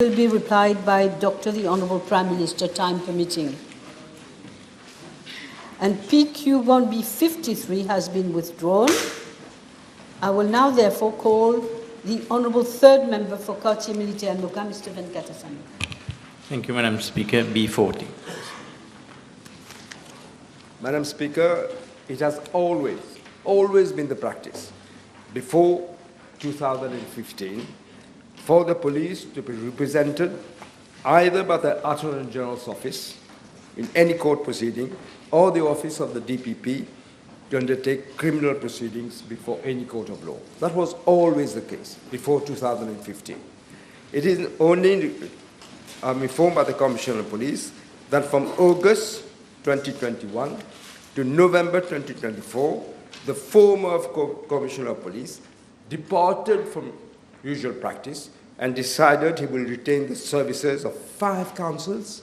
Will be replied by Dr. the Honourable Prime Minister, time permitting. And PQ1B 53 has been withdrawn. I will now therefore call the Honourable Third Member for Quartier Militaire and Local, Mr. Venkatasan. Thank you, Madam Speaker. B40. Madam Speaker, it has always been the practice before 2015 for the police to be represented either by the Attorney General's office in any court proceeding or the office of the DPP to undertake criminal proceedings before any court of law. That was always the case before 2015. It is only, I'm informed by the Commissioner of Police, that from August 2021 to November 2024, the former Commissioner of Police departed from usual practice and decided he will retain the services of 5 counsels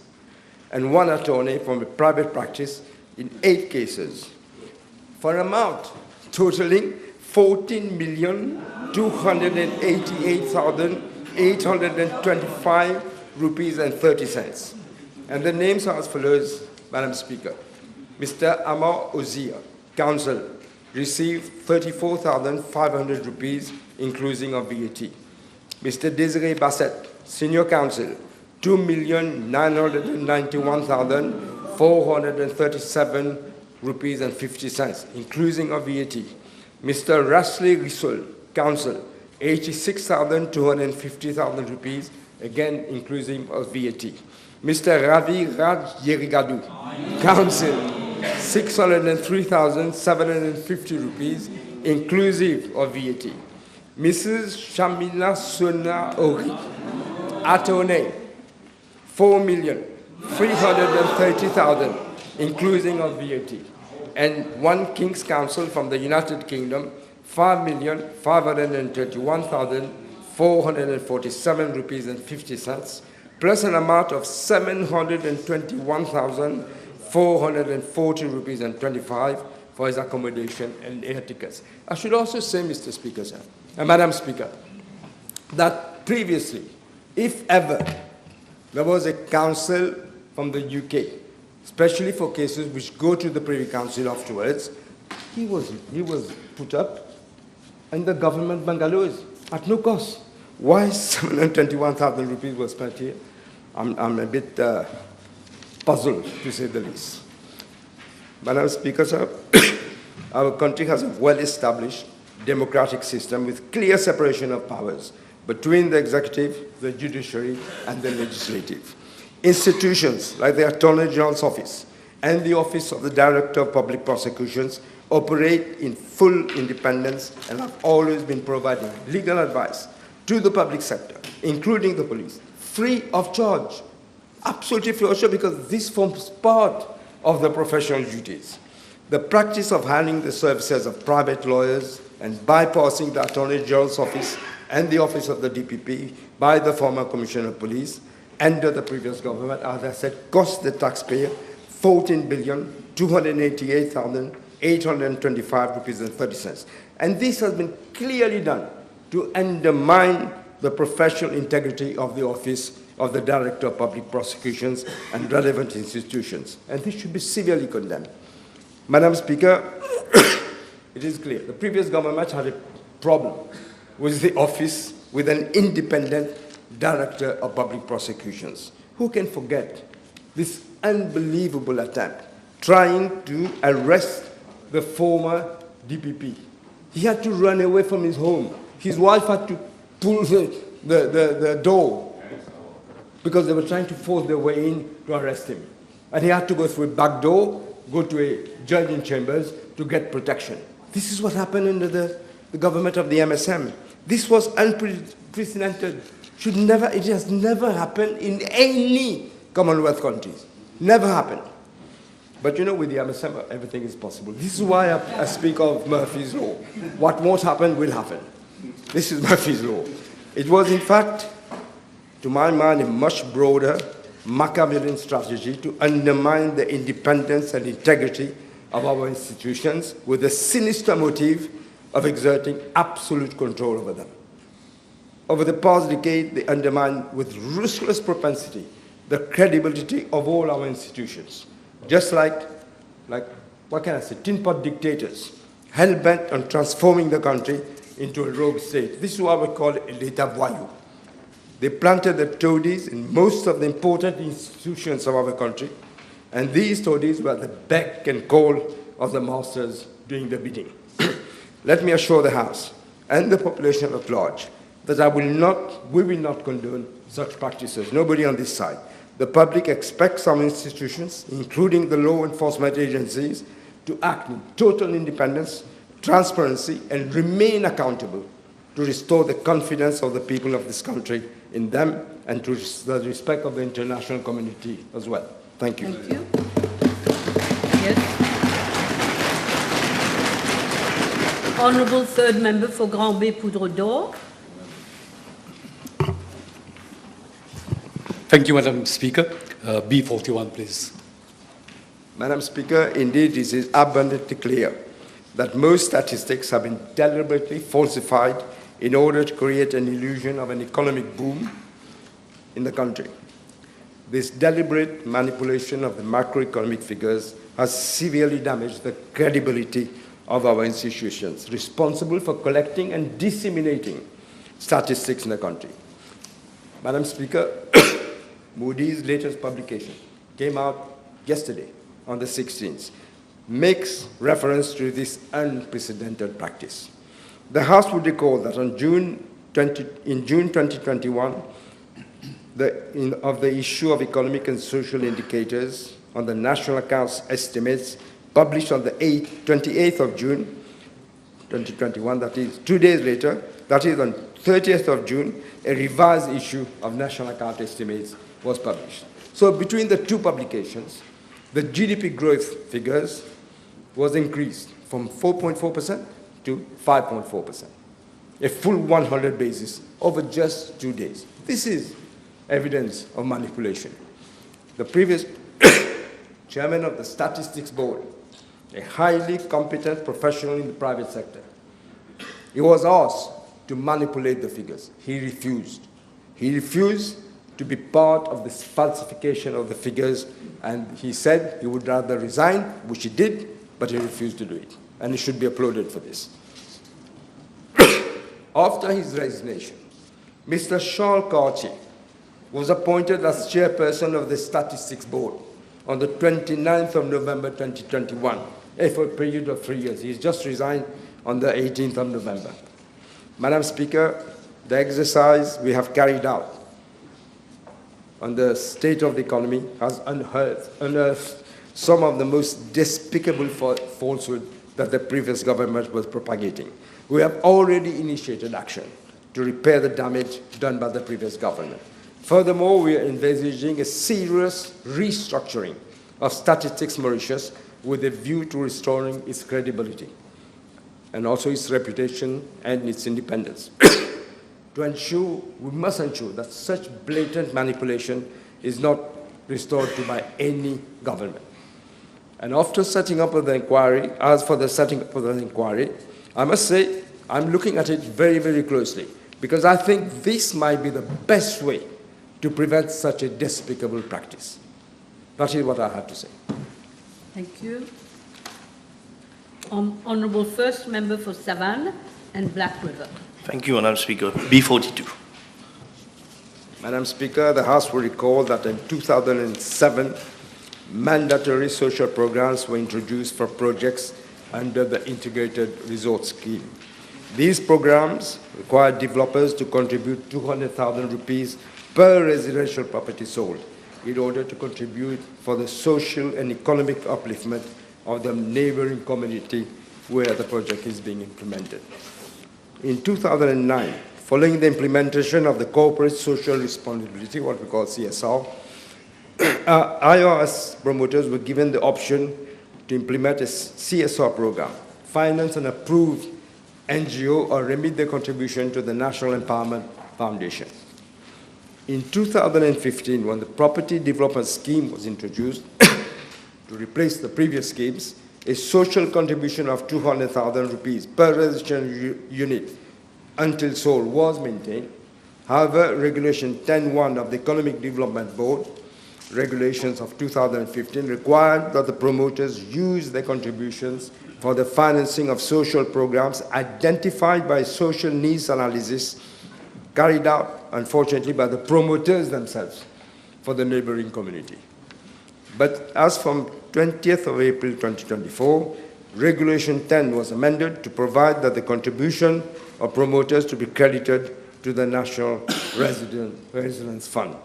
and 1 attorney from a private practice in 8 cases, for an amount totaling 14,288,825 rupees and 30 cents. And the names are as follows, Madam Speaker. Mr. Amar Ozia, counsel, received 34,500 rupees, including of VAT. Mr. Desiree Bassett, senior counsel, 2,991,437 rupees and 50 cents, including of VAT. Mr. Rasley Risol, counsel, 86,250,000 rupees, again including of VAT. Mr. Ravi Raj Yerigadu, counsel, 603,750 rupees, inclusive of VAT. Mrs. Shamila Sona Ori, attorney, 4,330,000, including of VAT. And 1 King's Counsel from the United Kingdom, 5,531,447 rupees and 50 cents, plus an amount of 721,440 rupees and 25 for his accommodation and air tickets. I should also say, Mr. Speaker, sir, and Madam Speaker, that previously, if ever, there was a counsel from the UK, especially for cases which go to the Privy Council afterwards, he was put up in the government bungalows at no cost. Why 721,000 rupees was spent here? I'm a bit puzzled, to say the least. Madam Speaker, sir, our country has a well-established democratic system with clear separation of powers between the executive, the judiciary, and the legislative. Institutions like the Attorney General's office and the Office of the Director of Public Prosecutions operate in full independence and have always been providing legal advice to the public sector, including the police, free of charge, absolutely free of charge, because this forms part of the professional duties. The practice of handling the services of private lawyers and bypassing the Attorney General's office and the office of the DPP by the former Commissioner of Police under the previous government, as I said, cost the taxpayer 14,288,825 rupees and 30 cents. And this has been clearly done to undermine the professional integrity of the office of the Director of Public Prosecutions and relevant institutions. And this should be severely condemned. Madam Speaker, it is clear the previous government had a problem with the office with an independent Director of Public Prosecutions. Who can forget this unbelievable attempt trying to arrest the former DPP? He had to run away from his home. His wife had to pull the door because they were trying to force their way in to arrest him. And he had to go through a back door, go to a judge in chambers to get protection. This is what happened under the government of the MSM. This was unprecedented. It has never happened in any Commonwealth countries. Never happened. But you know, with the MSM, everything is possible. This is why I speak of Murphy's Law. What won't happen will happen. This is Murphy's Law. It was, in fact, to my mind, a much broader Machiavellian strategy to undermine the independence and integrity of our institutions with the sinister motive of exerting absolute control over them. Over the past decade, they undermined with ruthless propensity the credibility of all our institutions, just like what can I say, tin pot dictators, hell-bent on transforming the country into a rogue state. This is what we call l'état voyou. They planted the toadies in most of the important institutions of our country, and these toadies were the beck and call of the masters doing the bidding. Let me assure the House and the population at large that we will not condone such practices. Nobody on this side. The public expects some institutions, including the law enforcement agencies, to act in total independence, transparency, and remain accountable to restore the confidence of the people of this country in them and to the respect of the international community as well. Thank you. Thank you. Yes. Honourable third member for Grand B Poudre d'Or. Thank you, Madam Speaker. B41, please. Madam Speaker, indeed, it is abundantly clear that most statistics have been deliberately falsified in order to create an illusion of an economic boom in the country. This deliberate manipulation of the macroeconomic figures has severely damaged the credibility of our institutions responsible for collecting and disseminating statistics in the country. Madam Speaker, Moody's latest publication came out yesterday on the 16th, makes reference to this unprecedented practice. The House would recall that in June 2021, of the issue of economic and social indicators on the national accounts estimates published on the 28th of June 2021, that is 2 days later, that is on 30th of June, a revised issue of national account estimates was published. So between the two publications, the GDP growth figures was increased from 4.4% to 5.4%, a full 100 basis over just 2 days. This is evidence of manipulation. The previous chairman of the Statistics Board, a highly competent professional in the private sector, he was asked to manipulate the figures. He refused. He refused to be part of this falsification of the figures, and he said he would rather resign, which he did, but he refused to do it, and he should be applauded for this. After his resignation, Mr. Charles Cartier was appointed as chairperson of the Statistics Board on the 29th of November 2021, for a period of 3 years. He's just resigned on the 18th of November. Madam Speaker, the exercise we have carried out on the state of the economy has unearthed some of the most despicable falsehood that the previous government was propagating. We have already initiated action to repair the damage done by the previous government. Furthermore, we are envisaging a serious restructuring of Statistics Mauritius with a view to restoring its credibility and also its reputation and its independence. We must ensure that such blatant manipulation is not restored to by any government. And after setting up the inquiry, as for the setting up of the inquiry, I must say I'm looking at it very, very closely, because I think this might be the best way to prevent such a despicable practice. That is what I have to say. Thank you. Honourable First Member for Savannah and Black River. Thank you, Madam Speaker. B42. Madam Speaker, the House will recall that in 2007, mandatory social programs were introduced for projects under the Integrated Resort Scheme. These programs required developers to contribute 200,000 rupees per residential property sold in order to contribute for the social and economic upliftment of the neighboring community where the project is being implemented. In 2009, following the implementation of the corporate social responsibility, what we call CSR, IRS promoters were given the option to implement a CSR program, finance an approved NGO, or remit their contribution to the National Empowerment Foundation. In 2015, when the Property Development Scheme was introduced to replace the previous schemes, a social contribution of 200,000 rupees per residential unit until sold was maintained, However, Regulation 10.1 of the Economic Development Board, Regulations of 2015, required that the promoters use their contributions for the financing of social programs identified by social needs analysis carried out, unfortunately, by the promoters themselves for the neighboring community. But as from 20th of April 2024, Regulation 10 was amended to provide that the contribution of promoters to be credited to the National Resilience Fund.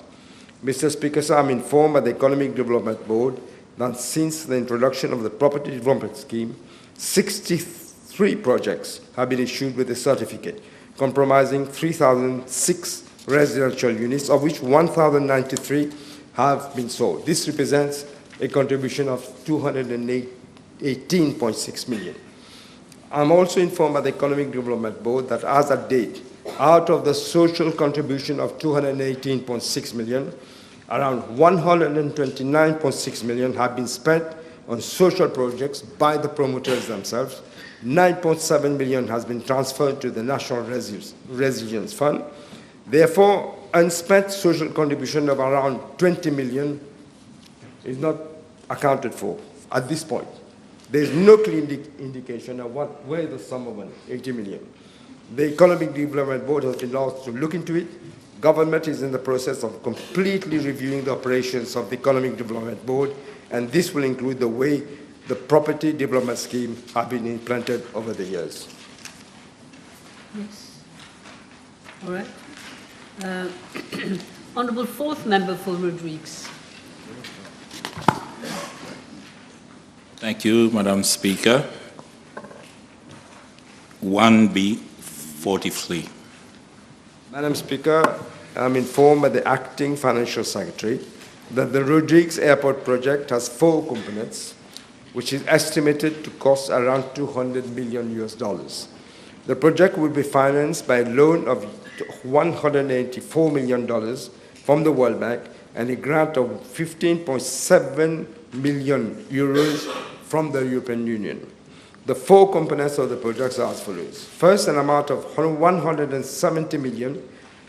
Mr. Speaker, sir, I'm informed by the Economic Development Board that since the introduction of the Property Development Scheme, 63 projects have been issued with a certificate, comprising 3,006 residential units, of which 1,093 have been sold. This represents a contribution of 218.6 million. I'm also informed by the Economic Development Board that as at date, out of the social contribution of 218.6 million, around 129.6 million have been spent on social projects by the promoters themselves. 9.7 million has been transferred to the National Resilience Fund. Therefore, unspent social contribution of around 20 million is not accounted for at this point. There is no clear indication of where the sum of 80 million. The Economic Development Board has been asked to look into it. Government is in the process of completely reviewing the operations of the Economic Development Board, and this will include the way the property development scheme have been implemented over the years. Yes. All right. Honourable fourth member for Rodrigues. Thank you, Madam Speaker. 1B43. Madam Speaker, I'm informed by the Acting Financial Secretary that the Rodrigues Airport project has 4 components, which is estimated to cost around $200 million. The project will be financed by a loan of $184 million from the World Bank and a grant of 15.7 million euros from the European Union. The 4 components of the project are as follows. First, an amount of 170 million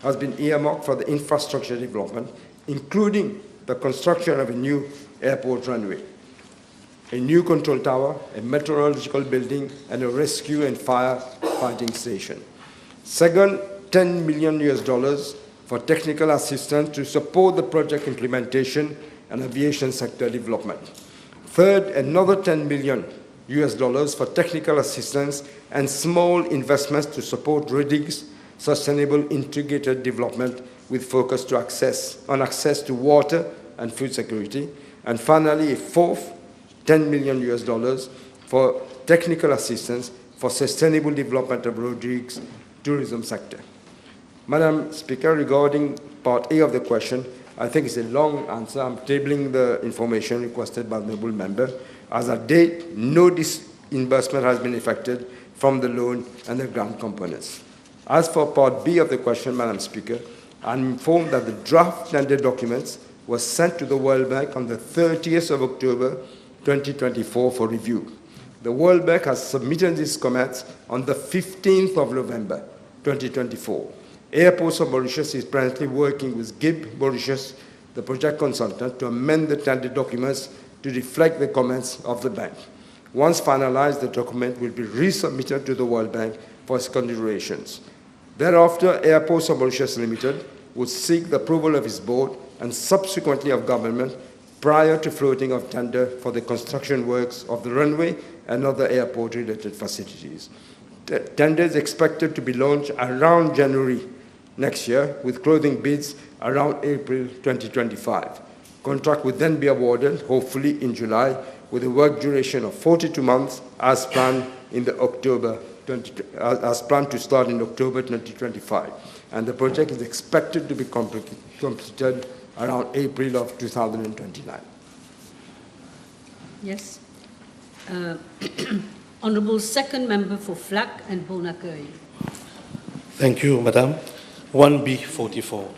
has been earmarked for the infrastructure development, including the construction of a new airport runway, a new control tower, a meteorological building, and a rescue and fire fighting station. Second, $10 million for technical assistance to support the project implementation and aviation sector development. Third, another $10 million for technical assistance and small investments to support Rodrigues' sustainable integrated development with focus on access to water and food security. And finally, a fourth, $10 million for technical assistance for sustainable development of Rodrigues' tourism sector. Madam Speaker, regarding part A of the question, I think it's a long answer. I'm tabling the information requested by the noble member. As of date, no disbursement has been effected from the loan and the grant components. As for part B of the question, Madam Speaker, I'm informed that the draft tender documents was sent to the World Bank on the 30th of October 2024 for review. The World Bank has submitted its comments on the 15th of November 2024. Airports of Mauritius is presently working with GIB Mauritius, the project consultant, to amend the tender documents to reflect the comments of the bank. Once finalized, the document will be resubmitted to the World Bank for its considerations. Thereafter, Airports of Mauritius Limited would seek the approval of its board and subsequently of government prior to floating of tender for the construction works of the runway and other airport-related facilities. The tender is expected to be launched around January next year, with closing bids around April 2025. Contract would then be awarded, hopefully in July, with a work duration of 42 months as planned to start in October 2025. And the project is expected to be completed around April of 2029. Yes. Honourable second member for Flack and Bonaccueil. Thank you, Madam. 1B44.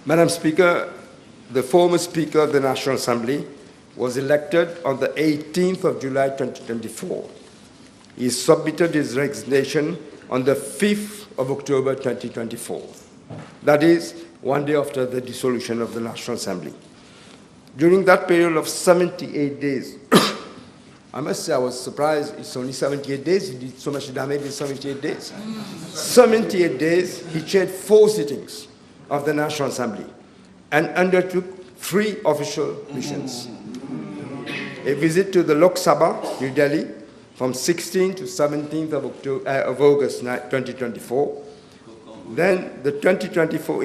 Madam Speaker, the former Speaker of the National Assembly was elected on the 18th of July 2024. he submitted his resignation on the 5th of October 2024. That is, one day after the dissolution of the National Assembly. During that period of 78 days, I must say I was surprised it's only 78 days, he did so much damage in 78 days. 78 days, he chaired 4 sittings of the National Assembly and undertook 3 official missions. A visit to the Lok Sabha, New Delhi, from 16th to 17th of August 2024. Then the 2024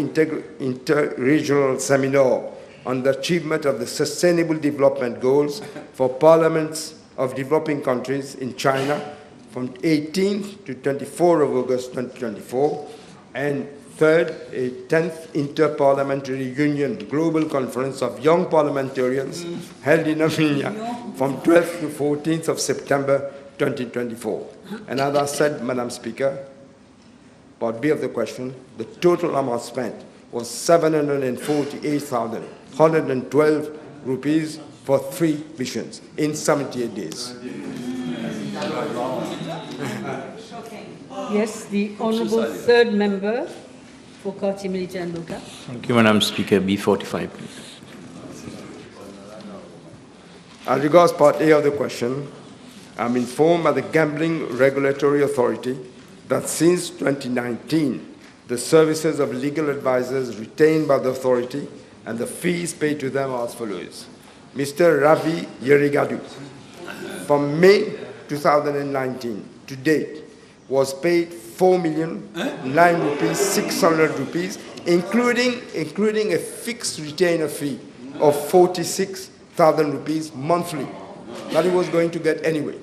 Inter-Regional Seminar on the achievement of the Sustainable Development Goals for Parliaments of Developing Countries in China from 18th to 24th of August 2024. And third, a 10th Inter-Parliamentary Union Global Conference of Young Parliamentarians held in Armenia from 12th to 14th of September 2024. And as I said, Madam Speaker, Part B of the question, the total amount spent was 748,112 rupees for 3 missions in 78 days. Yes, the Honourable Third Member for Kati Military and Local. Thank you, Madam Speaker. B45, please. As regards Part A of the question, I'm informed by the Gambling Regulatory Authority that since 2019, the services of legal advisors retained by the authority and the fees paid to them are as follows. Mr. Ravi Yerigadu, from May 2019 to date, was paid 4,009,600 rupees, including a fixed retainer fee of 46,000 rupees monthly that he was going to get anyway.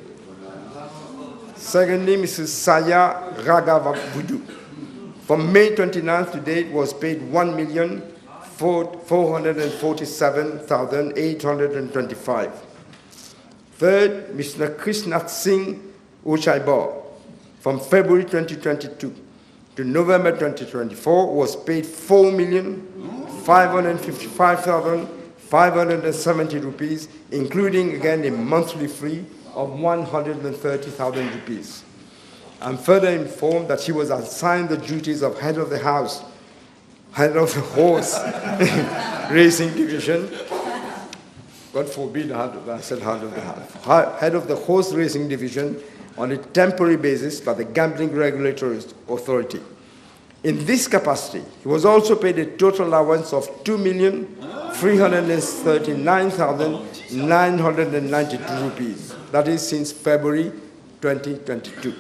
Secondly, Mrs. Saya Ragavavudu, from May 29th to date, was paid 1,447,825. Third, Mr. Krishnath Singh Uchaibar, from February 2022 to November 2024, was paid 4,555,570 rupees, including again a monthly fee of 130,000 rupees. I'm further informed that he was assigned the duties of head of the house, head of the horse racing division. God forbid I said head of the house. Head of the horse racing division on a temporary basis by the Gambling Regulatory Authority. In this capacity, he was also paid a total allowance of 2,339,992 rupees. That is since February 2022,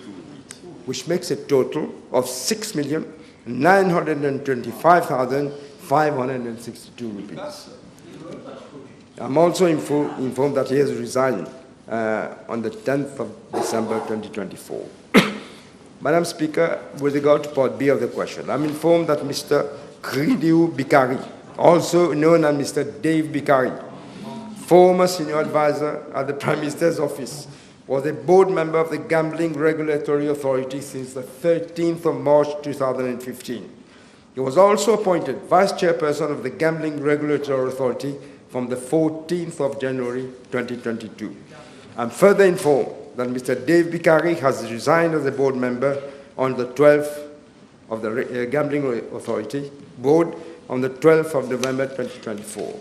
which makes a total of 6,925,562 rupees. I'm also informed that he has resigned on the 10th of December 2024. Madam Speaker, with regard to Part B of the question, I'm informed that Mr. Kridiu Bikari, also known as Mr. Dave Bikari, former senior advisor at the Prime Minister's office, was a board member of the Gambling Regulatory Authority since the 13th of March 2015. He was also appointed Vice Chairperson of the Gambling Regulatory Authority from the 14th of January 2022. I'm further informed that Mr. Dave Bikari has resigned as a board member on the 12th of the Gambling Authority board on the 12th of November 2024.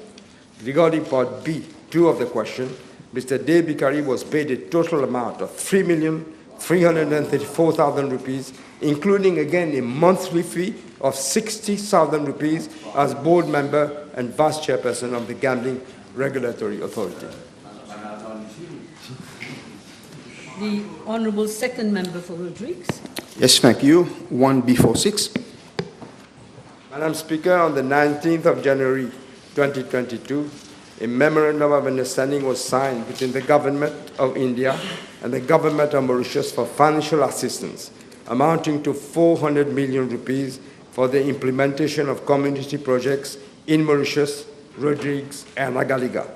Regarding Part B2 of the question, Mr. Dave Bikari was paid a total amount of 3,334,000 rupees, including again a monthly fee of 60,000 rupees as board member and vice chairperson of the Gambling Regulatory Authority. The Honourable Second Member for Rodrigues. Yes, thank you. 1B46. Madam Speaker, on the 19th of January 2022, a memorandum of understanding was signed between the Government of India and the Government of Mauritius for financial assistance amounting to 400 million rupees for the implementation of community projects in Mauritius, Rodrigues, and Agaliga.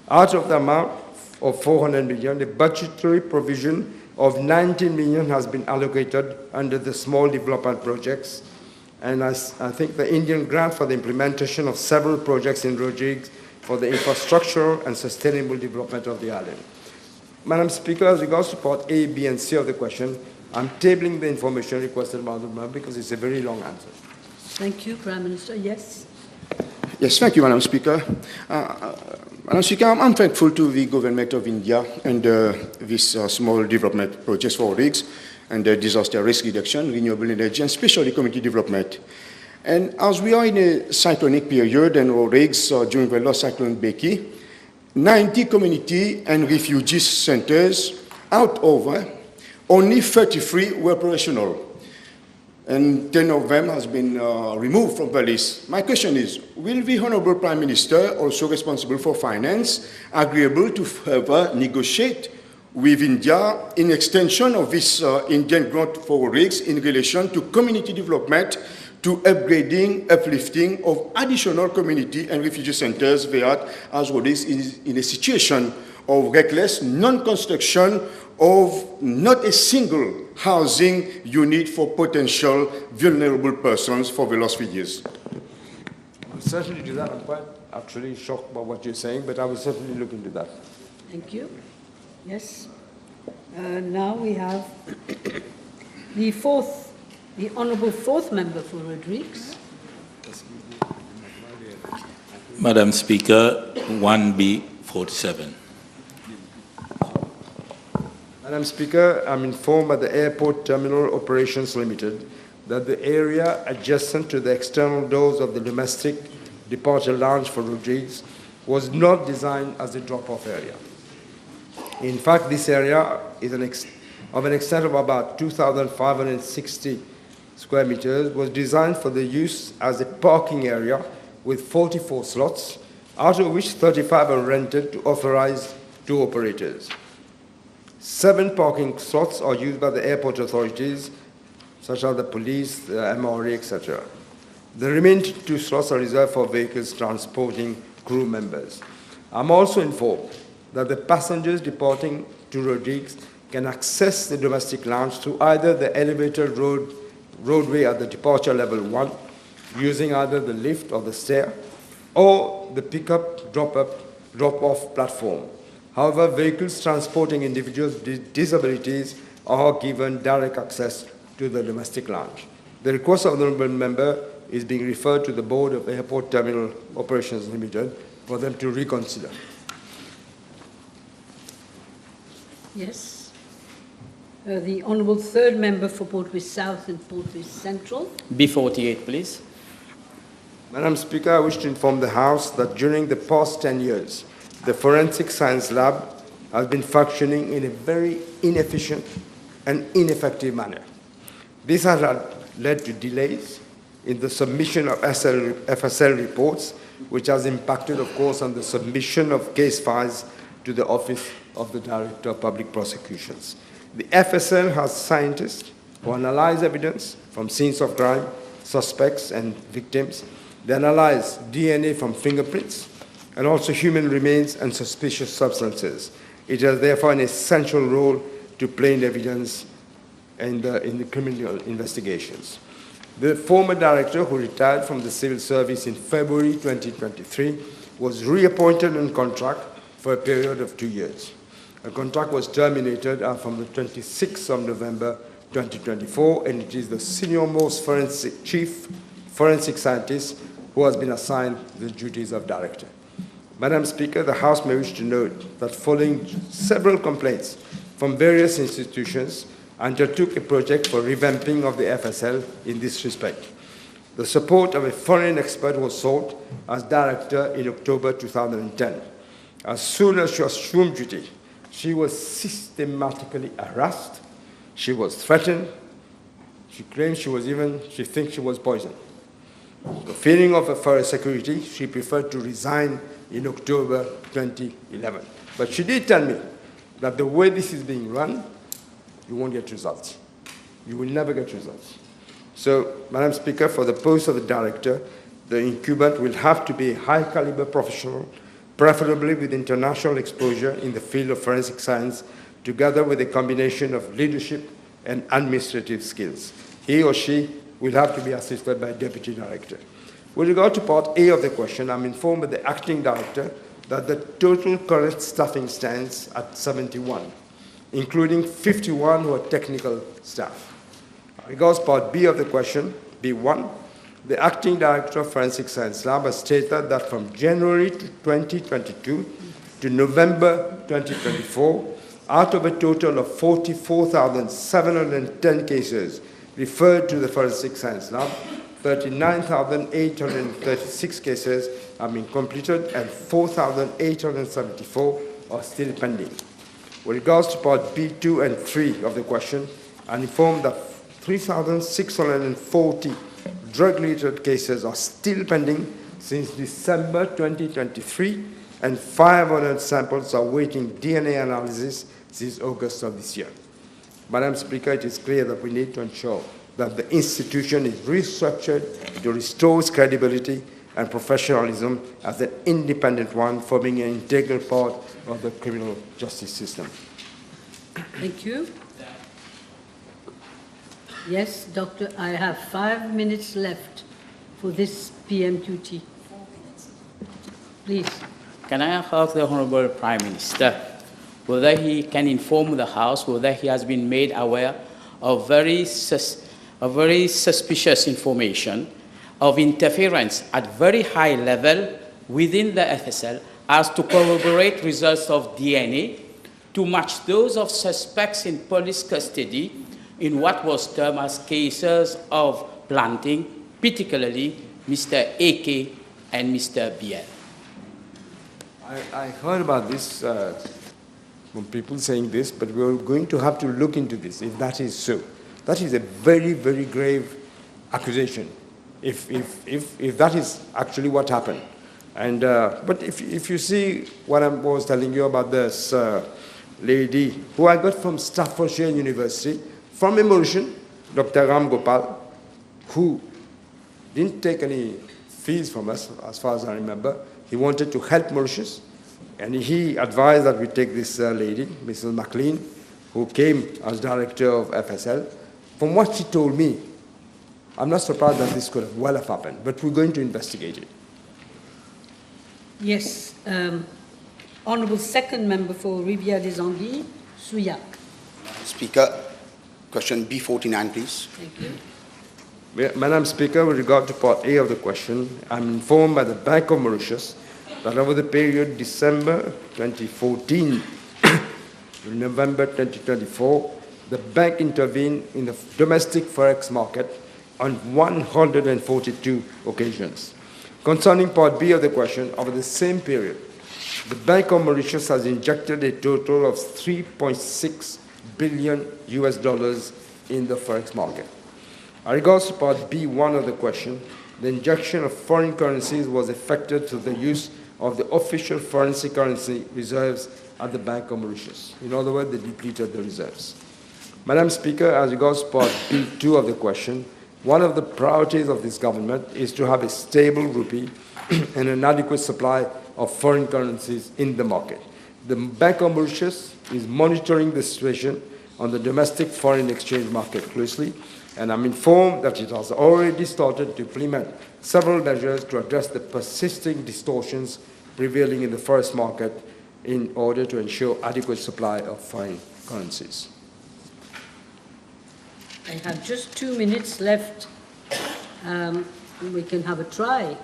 Out of the amount of 400 million, the budgetary provision of 19 million has been allocated under the small development projects, and I think the Indian grant for the implementation of several projects in Rodrigues for the infrastructural and sustainable development of the island. Madam Speaker, as regards to part A, B, and C of the question, I'm tabling the information requested by the member because it's a very long answer. Thank you, Prime Minister. Yes. Yes, thank you, Madam Speaker. Madam Speaker, I'm thankful to the government of India and this small development project for Rodrigues and disaster risk reduction, renewable energy, and especially community development. And as we are in a cyclonic period and Rodrigues during the last cyclone Becky, 90 community and refugee centers out of only 33 were operational, and 10 of them has been removed from the list. My question is, will the Honourable Prime Minister, also responsible for finance, agreeable to further negotiate with India in extension of this Indian grant for Rodrigues in relation to community development, to upgrading, uplifting of additional community and refugee centers where, as Rodrigues is in a situation of reckless non-construction of not a single housing unit for potential vulnerable persons for the last few years? I'll certainly do that. I'm quite actually shocked by what you're saying, but I will certainly look into that. Thank you. Yes. Now we have the Honourable Fourth Member for Rodrigues. Madam Speaker, 1B47. Madam Speaker, I'm informed by the Airport Terminal Operations Limited that the area adjacent to the external doors of the domestic departure lounge for Rodrigues was not designed as a drop-off area. In fact, this area is of an extent of about 2,560 square meters, was designed for the use as a parking area with 44 slots, out of which 35 are rented to authorized tour operators. 7 parking slots are used by the airport authorities, such as the police, the MRA, etc. The remaining 2 slots are reserved for vehicles transporting crew members. I'm also informed that the passengers departing to Rodrigues can access the domestic lounge through either the elevated roadway at the departure level 1, using either the lift or the stair, or the pick-up, drop-off platform. However, vehicles transporting individuals with disabilities are given direct access to the domestic lounge. The request of the honourable member is being referred to the Board of Airport Terminal Operations Limited for them to reconsider. Yes. The Honourable Third Member for Portwest South and Portwest Central. B48, please. Madam Speaker, I wish to inform the House that during the past 10 years, the Forensic Science Lab has been functioning in a very inefficient and ineffective manner. This has led to delays in the submission of FSL reports, which has impacted, of course, on the submission of case files to the Office of the Director of Public Prosecutions. The FSL has scientists who analyze evidence from scenes of crime, suspects and victims. They analyze DNA from fingerprints and also human remains and suspicious substances. It has therefore an essential role to play in evidence in the criminal investigations. The former director, who retired from the civil service in February 2023, was reappointed on contract for a period of 2 years. The contract was terminated from the 26th of November 2024, and it is the senior-most chief forensic scientist who has been assigned the duties of director. Madam Speaker, the House may wish to note that following several complaints from various institutions, undertook a project for revamping of the FSL in this respect. The support of a foreign expert was sought as director in October 2010. As soon as she assumed duty, she was systematically harassed, she was threatened, she claimed she thinks she was poisoned. The feeling of her security, she preferred to resign in October 2011. But she did tell me that the way this is being run, you won't get results. You will never get results. So, Madam Speaker, for the post of the director, the incumbent will have to be a high-caliber professional, preferably with international exposure in the field of forensic science, together with a combination of leadership and administrative skills. He or she will have to be assisted by a deputy director. With regard to part A of the question, I'm informed that the acting director that the total current staffing stands at 71, including 51 who are technical staff. Regards part B of the question, B1, the Acting Director of Forensic Science Lab has stated that from January 2022 to November 2024, out of a total of 44,710 cases referred to the Forensic Science Lab, 39,836 cases have been completed and 4,874 are still pending. With regards to part B2 and 3 of the question, I'm informed that 3,640 drug-related cases are still pending since December 2023, and 500 samples are waiting DNA analysis since August of this year. Madam Speaker, it is clear that we need to ensure that the institution is restructured to restore its credibility and professionalism as an independent one, forming an integral part of the criminal justice system. Thank you. Yes, Doctor, I have 5 minutes left for this PMQT. Please. Can I ask the Honorable Prime Minister whether he can inform the House whether he has been made aware of very suspicious information of interference at very high level within the FSL as to corroborate results of DNA to match those of suspects in police custody in what was termed as cases of planting, particularly Mr. AK and Mr. BL. I heard about this from people saying this, but we're going to have to look into this if that is so. That is a very, very grave accusation, if that is actually what happened. And, but if you see what I was telling you about this lady who I got from Staffordshire University, from a Mauritian, Dr. Ram Gopal, who didn't take any fees from us, as far as I remember. He wanted to help Mauritius, and he advised that we take this lady, Mrs. McLean, who came as director of FSL. From what she told me, I'm not surprised that this could have well have happened, but we're going to investigate it. Yes. Honourable Second Member for Rivière des Anguilles, Souillac. Speaker, question B49, please. Thank you. Madam Speaker, with regard to part A of the question, I'm informed by the Bank of Mauritius that over the period December 2014 to November 2024, the bank intervened in the domestic forex market on 142 occasions. Concerning part B of the question, over the same period, the Bank of Mauritius has injected a total of $3.6 billion in the forex market. As regards to part B1 of the question, the injection of foreign currencies was effected through the use of the official foreign currency reserves at the Bank of Mauritius. In other words, they depleted the reserves. Madam Speaker, as regards part B2 of the question, one of the priorities of this government is to have a stable rupee and an adequate supply of foreign currencies in the market. The Bank of Mauritius is monitoring the situation on the domestic foreign exchange market closely, and I'm informed that it has already started to implement several measures to address the persisting distortions prevailing in the forex market in order to ensure adequate supply of foreign currencies. I have just 2 minutes left. We can have a try.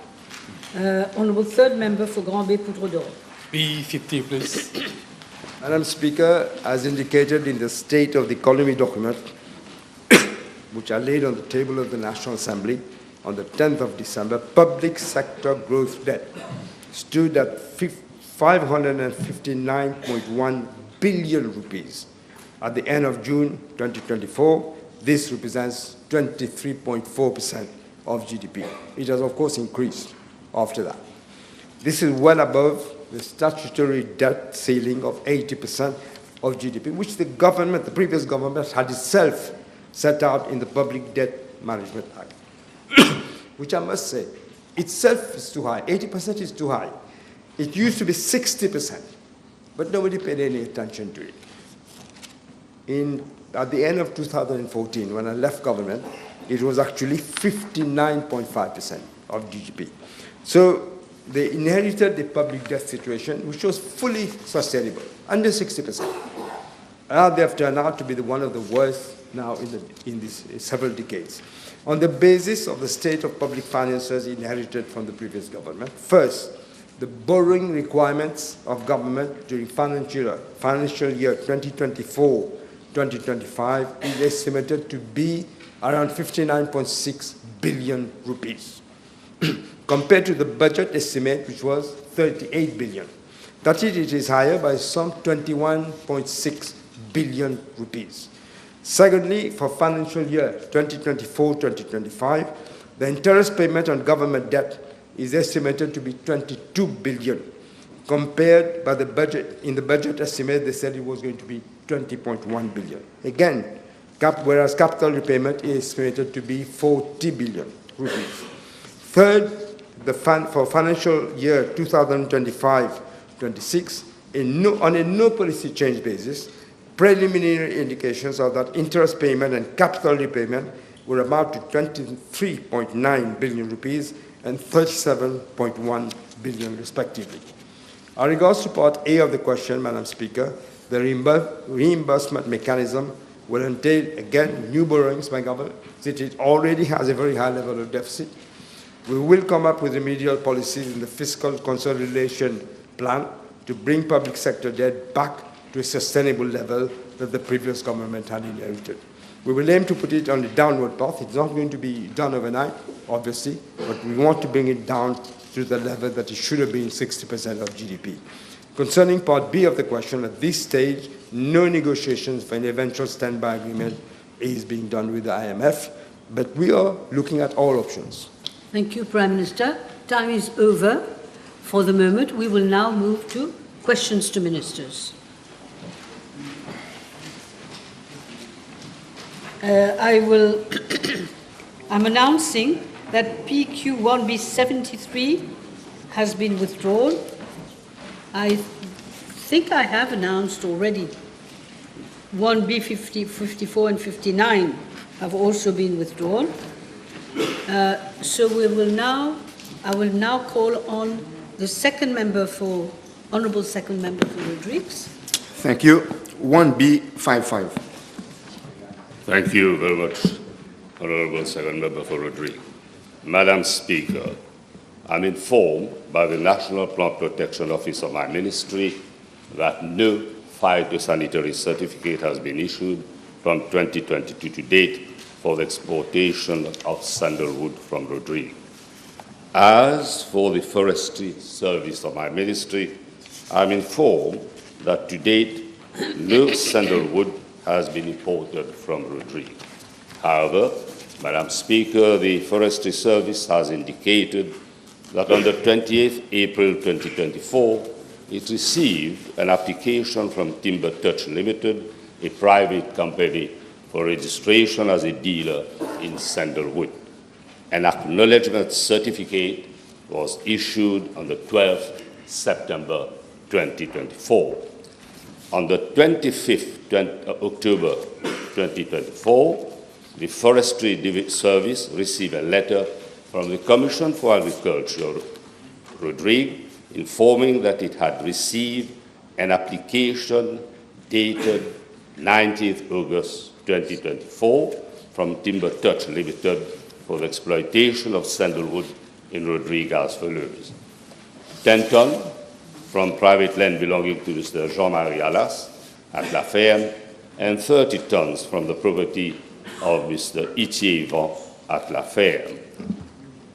Honourable Third Member for Grand Bay Poudre d'Or. B50, please. Madam Speaker, as indicated in the State of the Economy document, which I laid on the table of the National Assembly on the 10th of December, public sector growth debt stood at 559.1 billion rupees. At the end of June 2024, this represents 23.4% of GDP. It has, of course, increased after that. This is well above the statutory debt ceiling of 80% of GDP, which the government, the previous government, had itself set out in the Public Debt Management Act, which I must say, itself is too high. 80% is too high. It used to be 60%, but nobody paid any attention to it. At the end of 2014, when I left government, it was actually 59.5% of GDP. So they inherited the public debt situation, which was fully sustainable, under 60%. Now they have turned out to be one of the worst now in these several decades. On the basis of the state of public finances inherited from the previous government, first, the borrowing requirements of government during financial year 2024-2025 is estimated to be around 59.6 billion rupees, compared to the budget estimate, which was 38 billion. That is, it is higher by some 21.6 billion rupees. Secondly, for financial year 2024-2025, the interest payment on government debt is estimated to be 22 billion. Compared by the budget, in the budget estimate, they said it was going to be 20.1 billion. Again, whereas capital repayment is estimated to be 40 billion rupees. Third, for financial year 2025-26, on a no policy change basis, preliminary indications are that interest payment and capital repayment will amount to 23.9 billion rupees and 37.1 billion respectively. As regards to part A of the question, Madam Speaker, the reimbursement mechanism will entail, again, new borrowings by government, since it already has a very high level of deficit. We will come up with remedial policies in the fiscal consolidation plan to bring public sector debt back to a sustainable level that the previous government had inherited. We will aim to put it on the downward path. It's not going to be done overnight, obviously, but we want to bring it down to the level that it should have been 60% of GDP. Concerning part B of the question, at this stage, no negotiations for an eventual standby agreement is being done with the IMF, but we are looking at all options. Thank you, Prime Minister. Time is over for the moment. We will now move to questions to ministers. I'm announcing that PQ1B73 has been withdrawn. I think I have announced already 1B54 and 59 have also been withdrawn. So I will now call on the Honourable Second Member for Rodrigues. Thank you. 1B55. Thank you very much, Honourable Second Member for Rodrigues. Madam Speaker, I'm informed by the National Plant Protection Office of my ministry that no phytosanitary certificate has been issued from 2022 to date for the exportation of sandalwood from Rodrigues. As for the forestry service of my ministry, I'm informed that to date no sandalwood has been imported from Rodrigues. However, Madam Speaker, the Forestry Service has indicated that on the 28th April 2024, it received an application from Timber Touch Limited, a private company, for registration as a dealer in sandalwood. An acknowledgement certificate was issued on the 12th September 2024. On the 25th October 2024, the Forestry Service received a letter from the Commission for Agriculture, Rodrigues, informing that it had received an application dated 19th August 2024 from Timber Touch Limited for the exploitation of sandalwood in Rodrigues as follows: 10 tons from private land belonging to Mr. Jean-Marie Alas at La Ferme, and 30 tons from the property of Mr. Itier Van at La Ferme.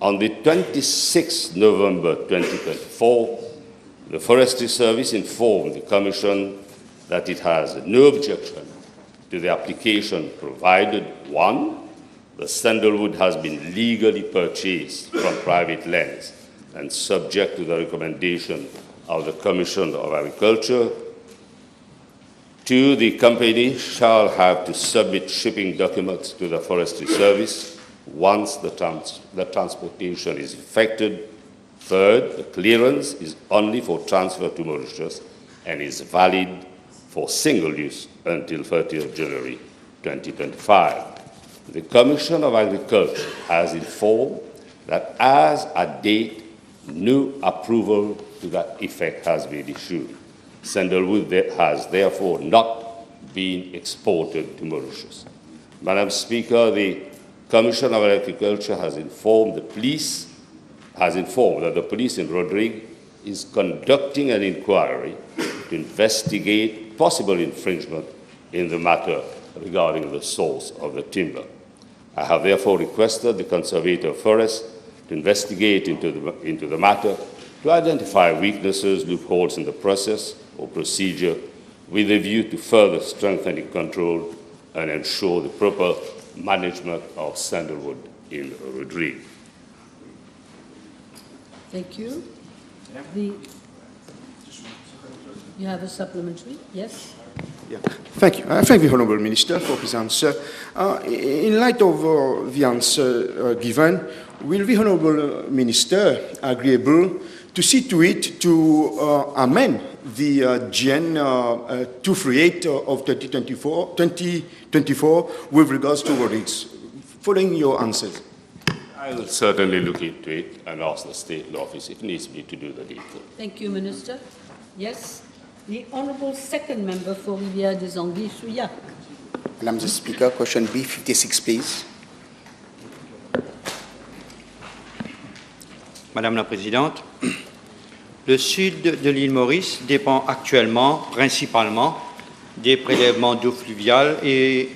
On the 26th November 2024, the Forestry Service informed the Commission that it has no objection to the application provided, 1, the sandalwood has been legally purchased from private lands and subject to the recommendation of the Commission of Agriculture. 2, the company shall have to submit shipping documents to the Forestry Service once the transportation is effected. 3rd, the clearance is only for transfer to Mauritius and is valid for single use until 30th January 2025. The Commission of Agriculture has informed that as at date, No approval to that effect has been issued. Sandalwood has therefore not been exported to Mauritius. Madam Speaker, the Commission of Agriculture has informed that the police in Rodrigues is conducting an inquiry to investigate possible infringement in the matter regarding the source of the timber. I have therefore requested the Conservator of Forests to investigate into the matter to identify weaknesses, loopholes in the process or procedure with a view to further strengthening control and ensure the proper management of Sandalwood in Rodrigues. Thank you. You have a supplementary? Yes? Yeah. Thank you. Thank the Honourable Minister for his answer. In light of the answer given, will the Honourable Minister agreeable to see to it to amend the GN 238 of 2024 with regards to Rodrigues? Following your answers. I will certainly look into it and ask the State Law Office, if needs be, to do the needful. Thank you, Minister. Yes? The Honourable Second Member for Rivière des Anguilles, Souillac. Madam the Speaker, question B56, please. Madame la Présidente, le sud de l'île Maurice dépend actuellement principalement des prélèvements d'eau fluviale et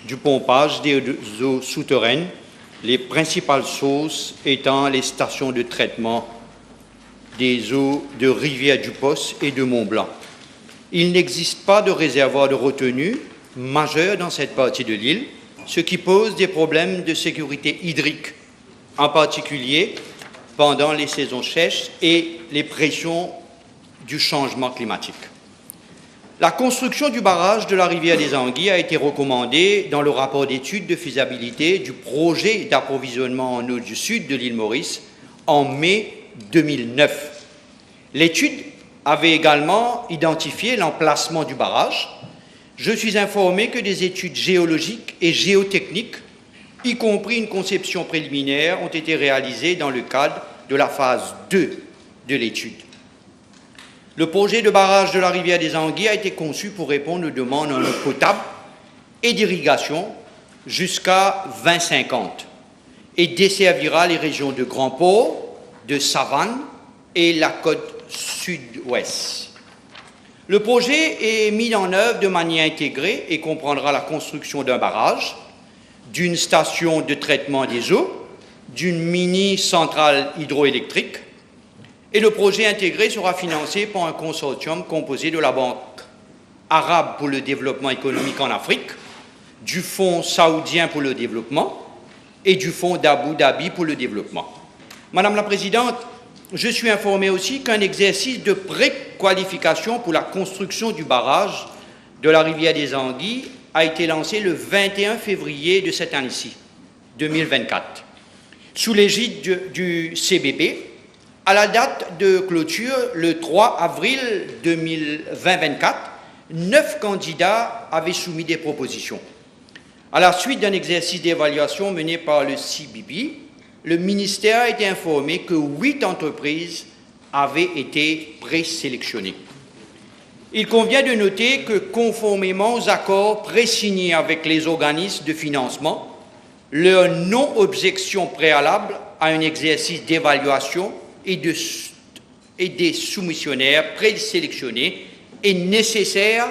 du pompage des eaux souterraines, les principales sources étant les stations de traitement des eaux de Rivière-du-Poste et de Mont-Blanc. Il n'existe pas de réservoir de retenue majeur dans cette partie de l'île, ce qui pose des problèmes de sécurité hydrique, en particulier pendant les saisons sèches et les pressions du changement climatique. La construction du barrage de la rivière des Anguilles a été recommandée dans le rapport d'étude de faisabilité du projet d'approvisionnement en eau du sud de l'île Maurice en mai 2009. L'étude avait également identifié l'emplacement du barrage. Je suis informé que des études géologiques et géotechniques, y compris une conception préliminaire, ont été réalisées dans le cadre de la phase 2 de l'étude. Le projet de barrage de la rivière des Anguilles a été conçu pour répondre aux demandes en eau potable et d'irrigation jusqu'à 2050 et desservira les régions de Grand Port, de Savane et la côte sud-ouest. Le projet est mis en œuvre de manière intégrée et comprendra la construction d'un barrage, d'une station de traitement des eaux, d'une mini-centrale hydroélectrique, et le projet intégré sera financé par un consortium composé de la Banque arabe pour le développement économique en Afrique, du Fonds saoudien pour le développement et du Fonds d'Abu Dhabi pour le développement. Madame la Présidente, je suis informé aussi qu'un exercice de préqualification pour la construction du barrage de la rivière des Anguilles a été lancé le 21 février de cette année-ci, 2024, sous l'égide du CBP. À la date de clôture, le 3 avril 2024, 9 candidats avaient soumis des propositions. À la suite d'un exercice d'évaluation mené par le CBP, le ministère a été informé que 8 entreprises avaient été présélectionnées. Il convient de noter que, conformément aux accords présignés avec les organismes de financement, leur non-objection préalable à un exercice d'évaluation et des soumissionnaires présélectionnés est nécessaire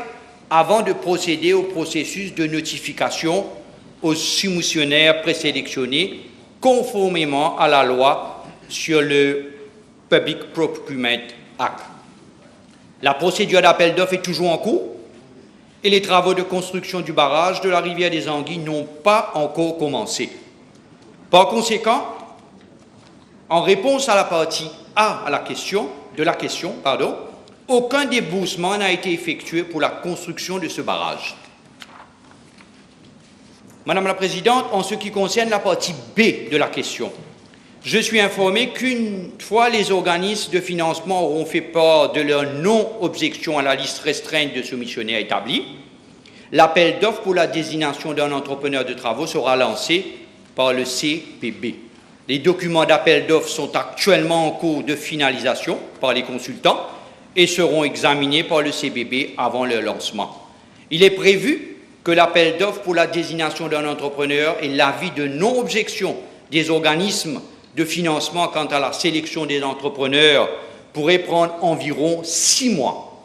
avant de procéder au processus de notification aux soumissionnaires présélectionnés conformément à la loi sur le Public Procurement Act. La procédure d'appel d'offres est toujours en cours et les travaux de construction du barrage de la rivière des Anguilles n'ont pas encore commencé. Par conséquent, en réponse à la partie A de la question, aucun déboursement n'a été effectué pour la construction de ce barrage. Madame la Présidente, en ce qui concerne la partie B de la question, je suis informé qu'une fois les organismes de financement auront fait part de leur non-objection à la liste restreinte de soumissionnaires établie, l'appel d'offres pour la désignation d'un entrepreneur de travaux sera lancé par le CPB. Les documents d'appel d'offres sont actuellement en cours de finalisation par les consultants et seront examinés par le CBB avant leur lancement. Il est prévu que l'appel d'offres pour la désignation d'un entrepreneur et l'avis de non-objection des organismes de financement quant à la sélection des entrepreneurs pourrait prendre environ 6 mois.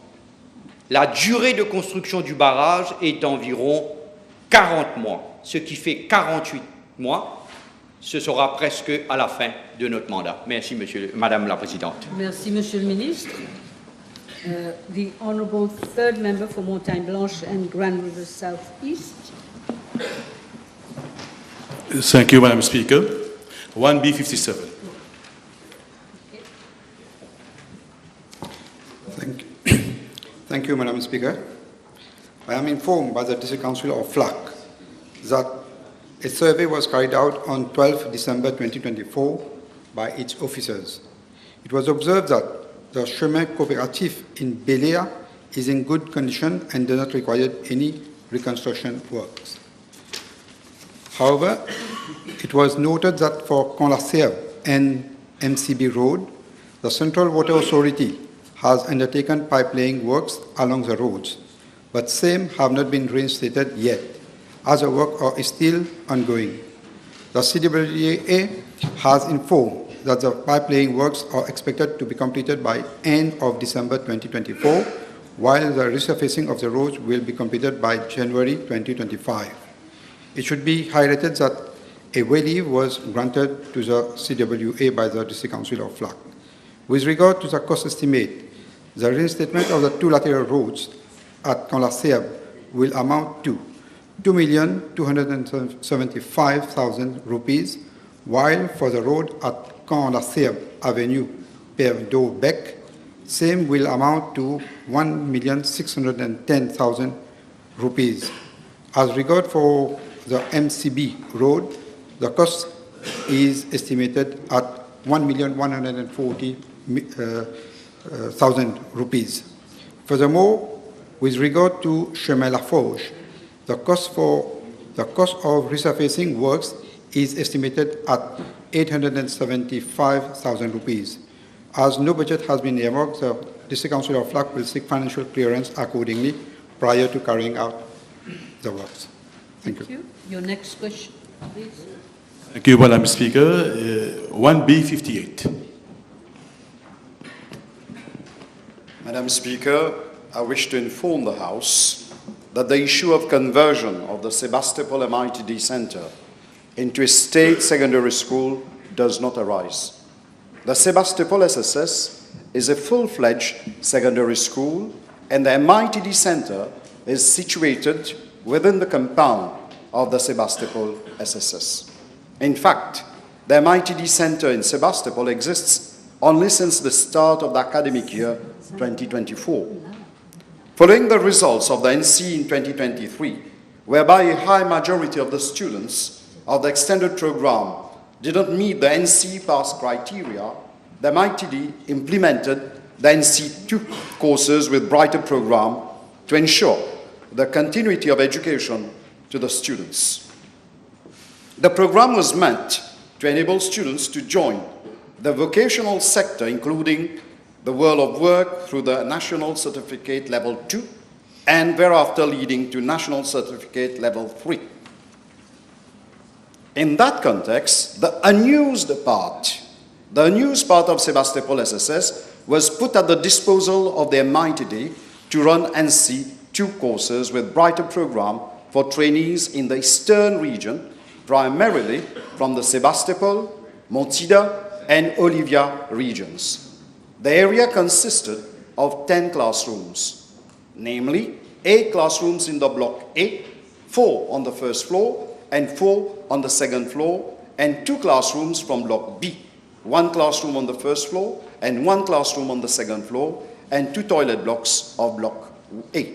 La durée de construction du barrage est d'environ 40 mois, ce qui fait 48 mois. Ce sera presque à la fin de notre mandat. Merci, Madame la Présidente. Merci, Monsieur le Ministre. The Honourable Third Member for Montagne Blanche and Grand River South East. Thank you, Madam Speaker. 1B57. Thank you, Madam Speaker. I am informed by the District Council of FLAC that a survey was carried out on 12 December 2024 by its officers. It was observed that the chemin coopératif in Belia is in good condition and does not require any reconstruction works. However, it was noted that for Conlacerve and MCB Road, the Central Water Authority has undertaken pipelaying works along the roads, but same have not been reinstated yet, as the work is still ongoing. The CWA has informed that the pipelaying works are expected to be completed by end of December 2024, while the resurfacing of the roads will be completed by January 2025. It should be highlighted that a waiver was granted to the CWA by the District Council of FLAC. With regard to the cost estimate, the reinstatement of the two lateral roads at Conlacerve will amount to 2,275,000 rupees, while for the road at Conlacerve Avenue Père-d'Aubec, same will amount to 1,610,000 rupees. As regard for the MCB road, the cost is estimated at 1,140,000 rupees. Furthermore, with regard to Chemin La Forge, the cost of resurfacing works is estimated at 875,000 rupees. As no budget has been earmarked, the District Council of FLAC will seek financial clearance accordingly prior to carrying out the works. Thank you. Your next question, please. Thank you, Madam Speaker. 1B58. Madam Speaker, I wish to inform the House that the issue of conversion of the Sebastopol MITD Center into a state secondary school does not arise. The Sebastopol SSS is a full-fledged secondary school, and the MITD Center is situated within the compound of the Sebastopol SSS. In fact, the MITD Center in Sebastopol exists only since the start of the academic year 2024. Following the results of the NC in 2023, whereby a high majority of the students of the extended program did not meet the NC pass criteria, the MITD implemented the NC2 courses with brighter program to ensure the continuity of education to the students. The program was meant to enable students to join the vocational sector, including the world of work, through the National Certificate Level 2, and thereafter leading to National Certificate Level 3. In that context, the unused part of Sebastopol SSS was put at the disposal of the MITD to run NC2 courses with brighter program for trainees in the eastern region, primarily from the Sebastopol, Montida, and Olivia regions. The area consisted of 10 classrooms, namely 8 classrooms in the block A, 4 on the first floor and 4 on the second floor, and 2 classrooms from block B, 1 classroom on the first floor and 1 classroom on the second floor, and 2 toilet blocks of block A.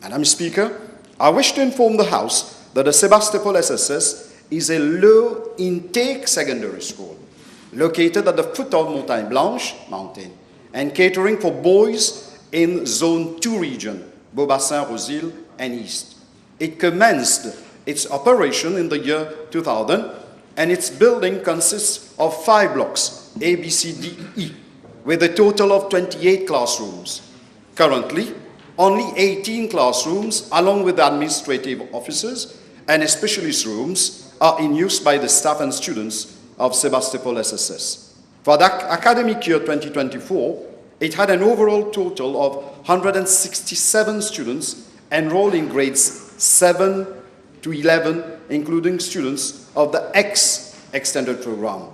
Madam Speaker, I wish to inform the House that the Sebastopol SSS is a low-intake secondary school located at the foot of Montagne Blanche mountain and catering for boys in Zone 2 region, Beaubassin, Rosil, and East. It commenced its operation in the year 2000 and its building consists of 5 blocks, A, B, C, D, E, with a total of 28 classrooms. Currently, only 18 classrooms, along with administrative offices and specialist rooms, are in use by the staff and students of Sebastopol SSS. For the academic year 2024, it had an overall total of 167 students enrolled in grades 7 to 11, including students of the extended program.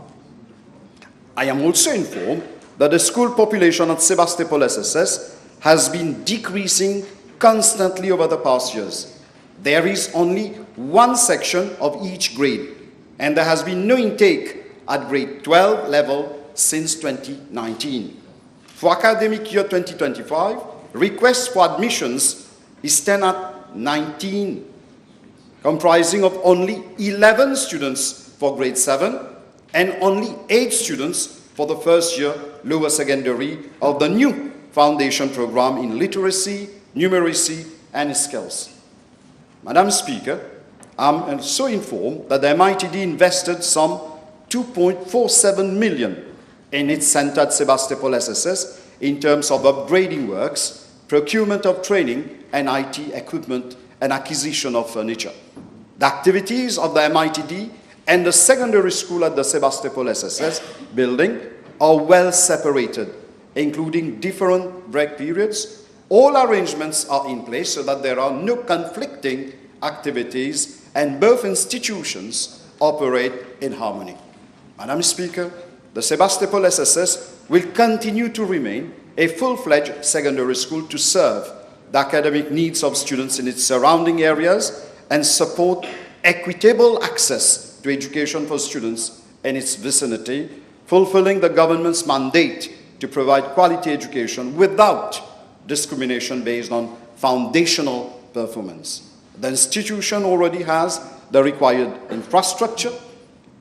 I am also informed that the school population at Sebastopol SSS has been decreasing constantly over the past years. There is only one section of each grade, and there has been no intake at grade 12 level since 2019. For academic year 2025, requests for admissions stand at 19, comprising of only 11 students for grade 7 and only 8 students for the first year lower secondary of the new foundation program in literacy, numeracy, and skills. Madam Speaker, I'm also informed that the MITD invested some 2.47 million in its center at Sebastopol SSS in terms of upgrading works, procurement of training, and IT equipment and acquisition of furniture. The activities of the MITD and the secondary school at the Sebastopol SSS building are well separated, including different break periods. All arrangements are in place so that there are no conflicting activities and both institutions operate in harmony. Madam Speaker, the Sebastopol SSS will continue to remain a full-fledged secondary school to serve the academic needs of students in its surrounding areas and support equitable access to education for students in its vicinity, fulfilling the government's mandate to provide quality education without discrimination based on foundational performance. The institution already has the required infrastructure,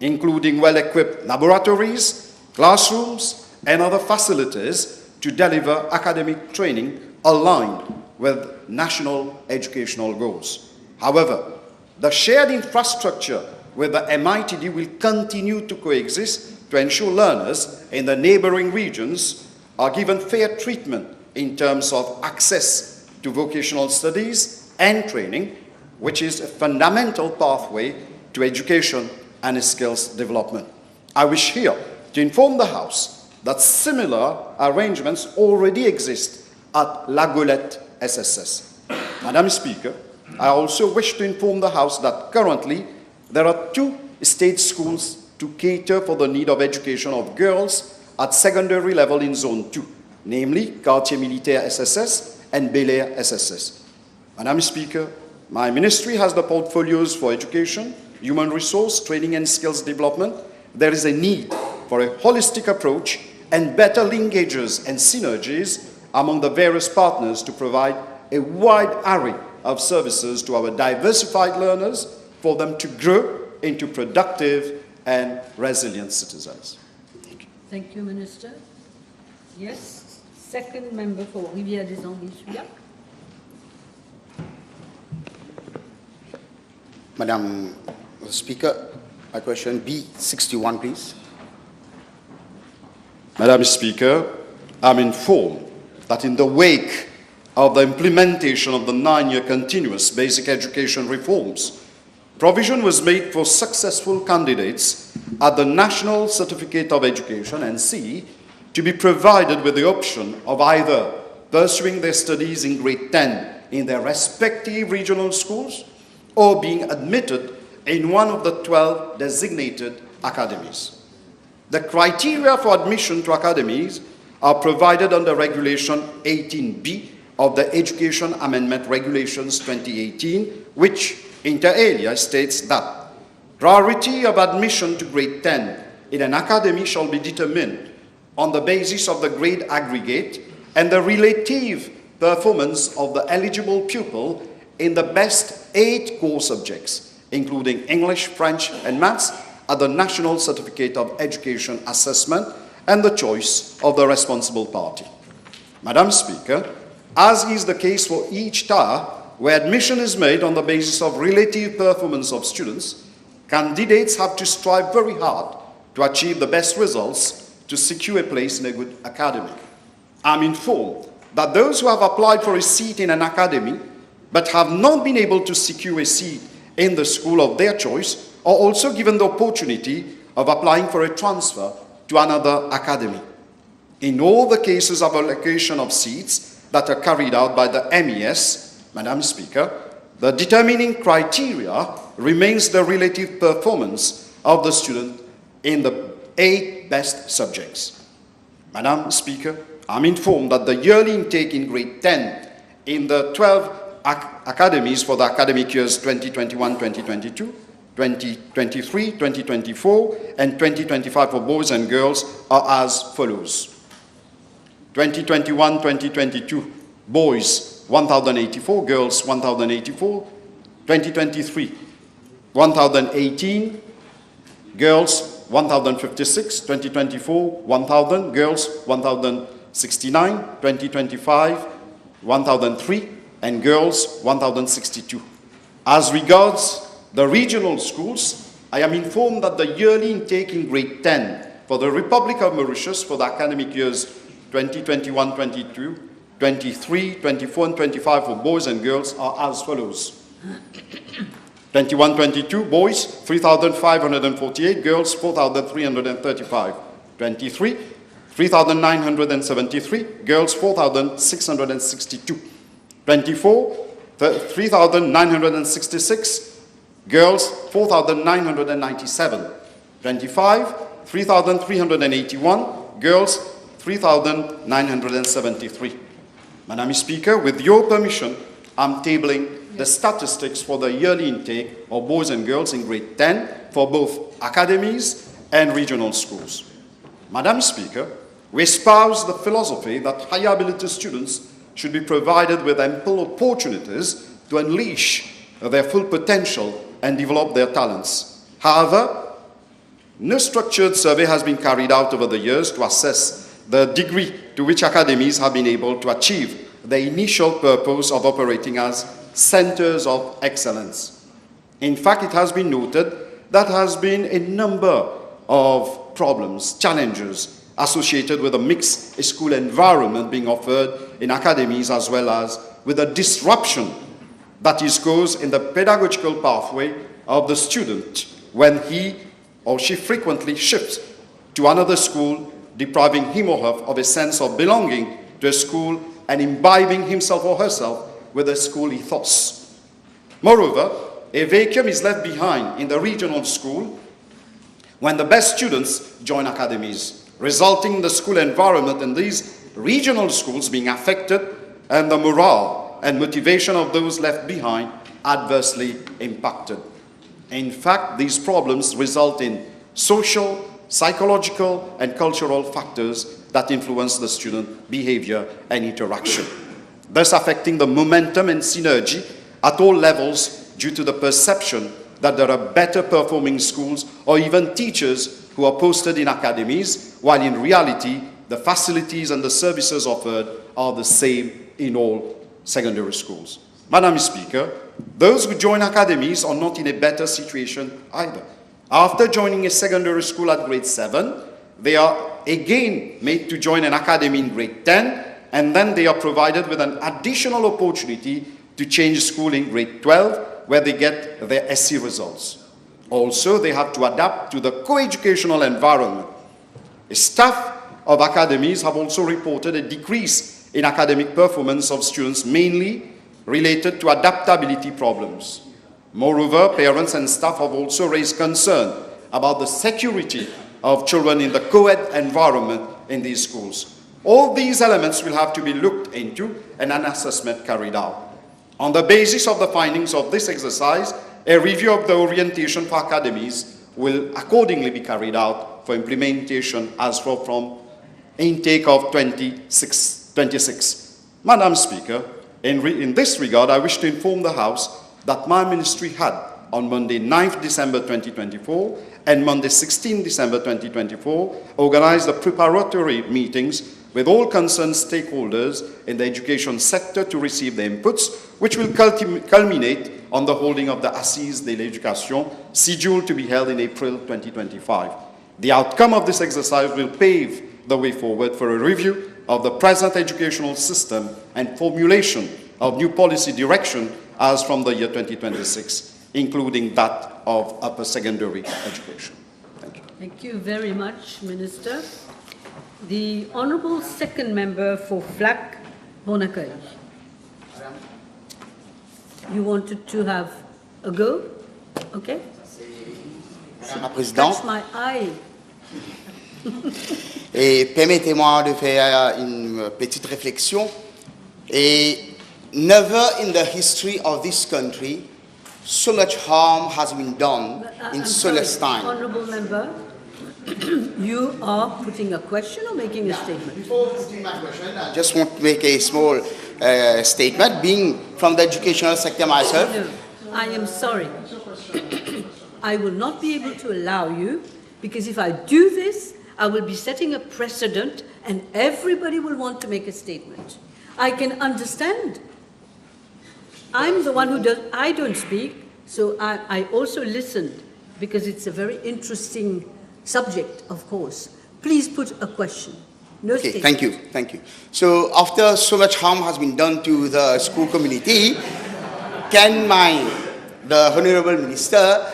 including well-equipped laboratories, classrooms, and other facilities to deliver academic training aligned with national educational goals. However, the shared infrastructure with the MITD will continue to coexist to ensure learners in the neighboring regions are given fair treatment in terms of access to vocational studies and training, which is a fundamental pathway to education and skills development. I wish here to inform the House that similar arrangements already exist at La Golette SSS. Madam Speaker, I also wish to inform the House that currently there are 2 state schools to cater for the need of education of girls at secondary level in Zone 2, namely Quartier Militaire SSS and Bel Air SSS. Madam Speaker, my ministry has the portfolios for education, human resource, training and skills development. There is a need for a holistic approach and better linkages and synergies among the various partners to provide a wide array of services to our diversified learners for them to grow into productive and resilient citizens. Thank you, Minister. Yes, second member for Rivière-des-Anguilles-Souillac. Madam Speaker, my question B61, please. Madam Speaker, I'm informed that in the wake of the implementation of the 9-year continuous basic education reforms, provision was made for successful candidates at the National Certificate of Education, NC, to be provided with the option of either pursuing their studies in grade 10 in their respective regional schools or being admitted in one of the 12 designated academies. The criteria for admission to academies are provided under Regulation 18B of the Education Amendment Regulations 2018, which inter alia states that priority of admission to grade 10 in an academy shall be determined on the basis of the grade aggregate and the relative performance of the eligible pupil in the best 8 core subjects, including English, French, and Maths, at the National Certificate of Education Assessment and the choice of the responsible party. Madam Speaker, as is the case for each tier where admission is made on the basis of relative performance of students, candidates have to strive very hard to achieve the best results to secure a place in a good academy. I'm informed that those who have applied for a seat in an academy but have not been able to secure a seat in the school of their choice are also given the opportunity of applying for a transfer to another academy. In all the cases of allocation of seats that are carried out by the MES, Madam Speaker, the determining criteria remains the relative performance of the student in the 8 best subjects. Madam Speaker, I'm informed that the yearly intake in grade 10 in the 12 academies for the academic years 2021-2022, 2023-2024, and 2025 for boys and girls are as follows. 2021-2022, boys 1,084, girls 1,084, 2023, 1,018, girls 1,056, 2024, 1,000, girls 1,069, 2025, 1,003, and girls 1,062. As regards the regional schools, I am informed that the yearly intake in grade 10 for the Republic of Mauritius for the academic years 2021-22, 23, 24, and 25 for boys and girls are as follows. 21-22, boys 3,548, girls 4,335. 23, 3,973, girls 4,662. 24, 3,966, girls 4,997. 25, 3,381, girls 3,973. Madam Speaker, with your permission, I'm tabling the statistics for the yearly intake of boys and girls in grade 10 for both academies and regional schools. Madam Speaker, we espouse the philosophy that higher ability students should be provided with ample opportunities to unleash their full potential and develop their talents. However, no structured survey has been carried out over the years to assess the degree to which academies have been able to achieve the initial purpose of operating as centers of excellence. In fact, it has been noted that there has been a number of problems, challenges associated with a mixed school environment being offered in academies, as well as with a disruption that is caused in the pedagogical pathway of the student when he or she frequently shifts to another school, depriving him or her of a sense of belonging to a school and imbibing himself or herself with a school ethos. Moreover, a vacuum is left behind in the regional school when the best students join academies, resulting in the school environment in these regional schools being affected and the morale and motivation of those left behind adversely impacted. In fact, these problems result in social, psychological, and cultural factors that influence the student behavior and interaction, thus affecting the momentum and synergy at all levels due to the perception that there are better performing schools or even teachers who are posted in academies, while in reality, the facilities and the services offered are the same in all secondary schools. Madam Speaker, those who join academies are not in a better situation either. After joining a secondary school at grade 7, they are again made to join an academy in grade 10, and then they are provided with an additional opportunity to change school in grade 12, where they get their SC results. Also, they have to adapt to the co-educational environment. Staff of academies have also reported a decrease in academic performance of students, mainly related to adaptability problems. Moreover, parents and staff have also raised concern about the security of children in the co-ed environment in these schools. All these elements will have to be looked into and an assessment carried out. On the basis of the findings of this exercise, a review of the orientation for academies will accordingly be carried out for implementation as from intake of 26. Madam Speaker, in this regard, I wish to inform the House that my ministry had on Monday 9th December 2024 and Monday 16th December 2024 organized the preparatory meetings with all concerned stakeholders in the education sector to receive their inputs, which will culminate on the holding of the Assises de l'Éducation, scheduled to be held in April 2025. The outcome of this exercise will pave the way forward for a review of the present educational system and formulation of new policy direction as from the year 2026, including that of upper secondary education. Thank you. Thank you very much, Minister. The Honourable Second Member for Flac Bonacay. You wanted to have a go? Okay. Madame la Présidente, Catch my eye. et permettez-moi de faire une petite réflexion. Et never in the history of this country so much harm has been done in so less time. Honourable Member, you are putting a question or making a statement? Before putting my question, I just want to make a small statement. Being from the educational sector myself, No, I am sorry. I will not be able to allow you, because if I do this, I will be setting a precedent and everybody will want to make a statement. I can understand. I'm the one who does, I don't speak, so I also listened, because it's a very interesting subject, of course. Please put a question. No okay, statement. thank you. So after so much harm has been done to the school community, can the Honourable Minister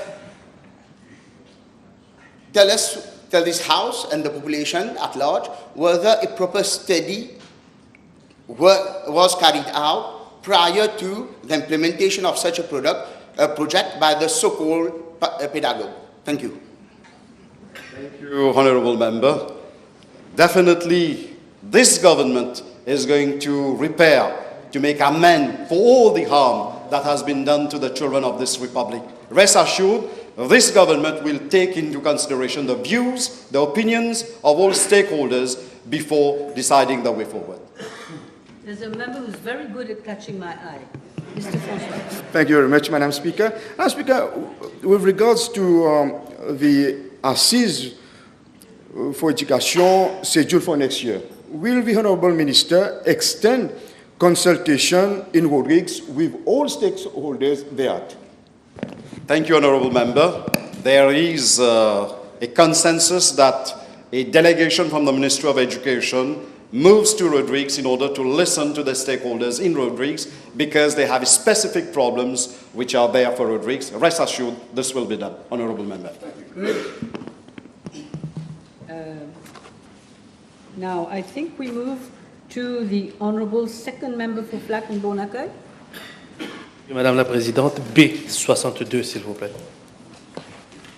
tell this House and the population at large whether a proper study was carried out prior to the implementation of such a project by the so-called pedagogue? Thank you. Thank you, Honourable Member. Definitely, this government is going to repair, to make amends for all the harm that has been done to the children of this republic. Rest assured, this government will take into consideration the views, the opinions of all stakeholders before deciding the way forward. There's a member who's very good at catching my eye. Mr. Francois. Thank you very much, Madam Speaker. Madam Speaker, with regards to the Assises for Education scheduled for next year, will the Honourable Minister extend consultation in Rodrigues with all stakeholders thereat? Thank you, Honourable Member. There is a consensus that a delegation from the Ministry of Education moves to Rodrigues in order to listen to the stakeholders in Rodrigues, because they have specific problems which are there for Rodrigues. Rest assured, this will be done, Honourable Member. Good. Now, I think we move to the Honourable Second Member for Flac and Bonacay. Madame la Présidente, B62, s'il vous plaît.